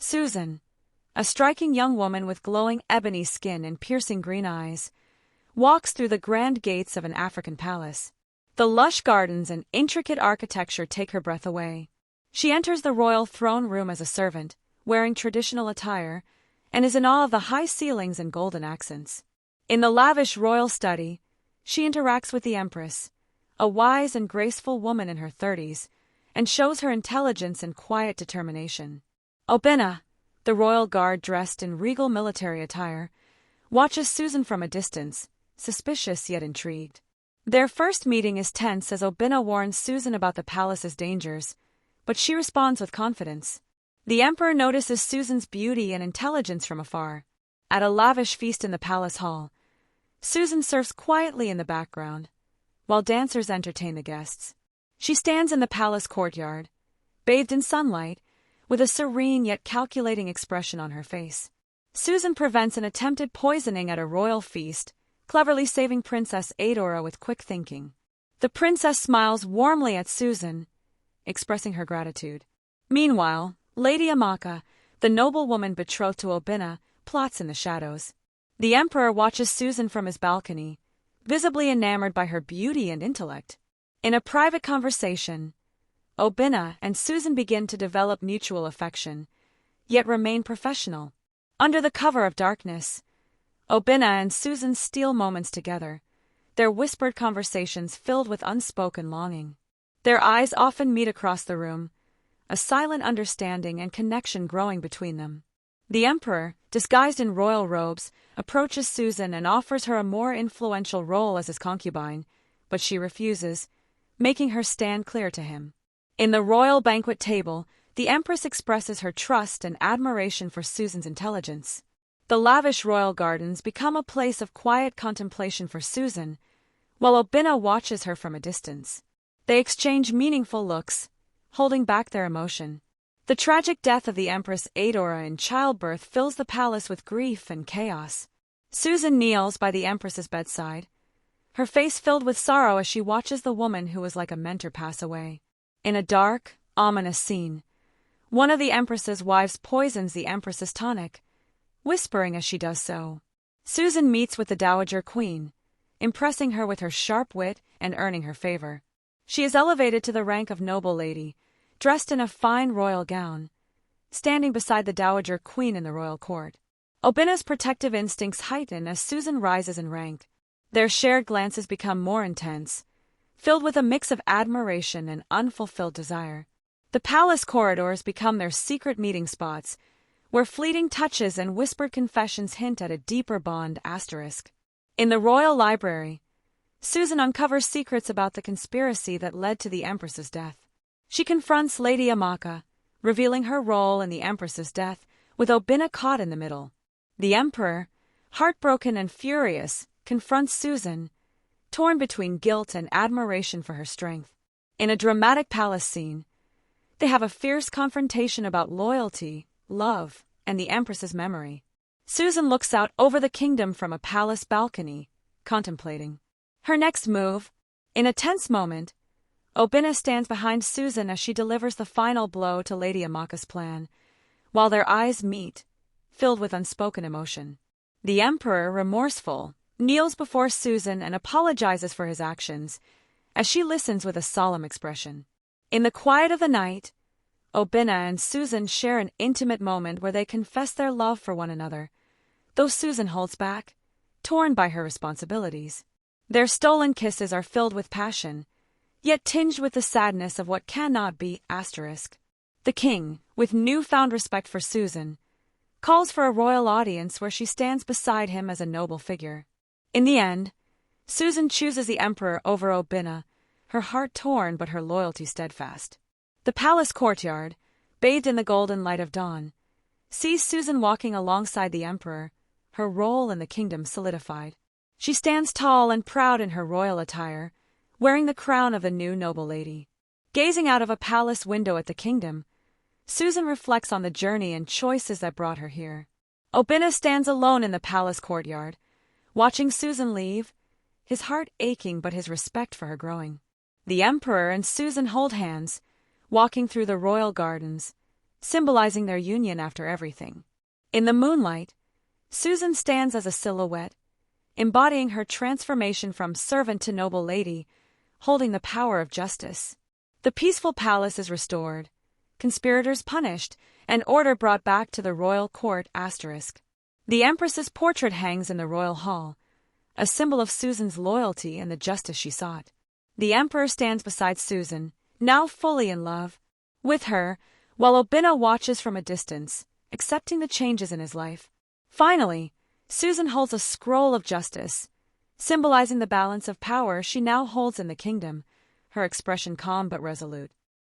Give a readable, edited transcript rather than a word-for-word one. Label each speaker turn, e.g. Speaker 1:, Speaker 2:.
Speaker 1: Susan, a striking young woman with glowing ebony skin and piercing green eyes, walks through the grand gates of an African palace. The lush gardens and intricate architecture take her breath away. She enters the royal throne room as a servant, wearing traditional attire, and is in awe of the high ceilings and golden accents. In the lavish royal study, she interacts with the Empress, a wise and graceful woman in her 30s, and shows her intelligence and quiet determination. Obinna, the royal guard dressed in regal military attire, watches Susan from a distance, suspicious yet intrigued. Their first meeting is tense as Obinna warns Susan about the palace's dangers, but she responds with confidence. The emperor notices Susan's beauty and intelligence from afar. At a lavish feast in the palace hall, Susan serves quietly in the background, while dancers entertain the guests. She stands in the palace courtyard, bathed in sunlight, with a serene yet calculating expression on her face. Susan prevents an attempted poisoning at a royal feast, cleverly saving Princess Adaora with quick thinking. The princess smiles warmly at Susan, expressing her gratitude. Meanwhile, Lady Amaka, the noblewoman betrothed to Obinna, plots in the shadows. The emperor watches Susan from his balcony, visibly enamored by her beauty and intellect. In a private conversation, Obinna and Susan begin to develop mutual affection, yet remain professional. Under the cover of darkness, Obinna and Susan steal moments together, their whispered conversations filled with unspoken longing. Their eyes often meet across the room, a silent understanding and connection growing between them. The emperor, disguised in royal robes, approaches Susan and offers her a more influential role as his concubine, but she refuses, making her stand clear to him. In the royal banquet table, the empress expresses her trust and admiration for Susan's intelligence. The lavish royal gardens become a place of quiet contemplation for Susan, while Obinna watches her from a distance. They exchange meaningful looks, holding back their emotion. The tragic death of the Empress Adaora in childbirth fills the palace with grief and chaos. Susan kneels by the empress's bedside, her face filled with sorrow as she watches the woman who was like a mentor pass away. In a dark, ominous scene, one of the empress's wives poisons the empress's tonic, whispering as she does so. Susan meets with the dowager queen, impressing her with her sharp wit and earning her favor. She is elevated to the rank of noble lady, dressed in a fine royal gown, standing beside the dowager queen in the royal court. Obinna's protective instincts heighten as Susan rises in rank. Their shared glances become more intense, filled with a mix of admiration and unfulfilled desire. The palace corridors become their secret meeting spots, where fleeting touches and whispered confessions hint at a deeper bond. In the royal library, Susan uncovers secrets about the conspiracy that led to the empress's death. She confronts Lady Amaka, revealing her role in the empress's death, with Obinna caught in the middle. The emperor, heartbroken and furious, confronts Susan, torn between guilt and admiration for her strength. In a dramatic palace scene, they have a fierce confrontation about loyalty, love, and the empress's memory. Susan looks out over the kingdom from a palace balcony, contemplating her next move. In a tense moment, Obinna stands behind Susan as she delivers the final blow to Lady Amaka's plan, while their eyes meet, filled with unspoken emotion. The emperor, remorseful, kneels before Susan and apologizes for his actions, as she listens with a solemn expression. In the quiet of the night, Obinna and Susan share an intimate moment where they confess their love for one another, though Susan holds back, torn by her responsibilities. Their stolen kisses are filled with passion, yet tinged with the sadness of what cannot be. The king, with newfound respect for Susan, calls for a royal audience where she stands beside him as a noble figure. In the end, Susan chooses the emperor over Obinna, her heart torn but her loyalty steadfast. The palace courtyard, bathed in the golden light of dawn, sees Susan walking alongside the emperor, her role in the kingdom solidified. She stands tall and proud in her royal attire, wearing the crown of the new noble lady. Gazing out of a palace window at the kingdom, Susan reflects on the journey and choices that brought her here. Obinna stands alone in the palace courtyard, watching Susan leave, his heart aching but his respect for her growing. The emperor and Susan hold hands, walking through the royal gardens, symbolizing their union after everything. In the moonlight, Susan stands as a silhouette, embodying her transformation from servant to noble lady, holding the power of justice. The peaceful palace is restored, conspirators punished, and order brought back to the royal court. The Empress's portrait hangs in the royal hall, a symbol of Susan's loyalty and the justice she sought. The Emperor stands beside Susan, now fully in love with her, while Obinna watches from a distance, accepting the changes in his life. Finally, Susan holds a scroll of justice, symbolizing the balance of power she now holds in the kingdom, her expression calm but resolute.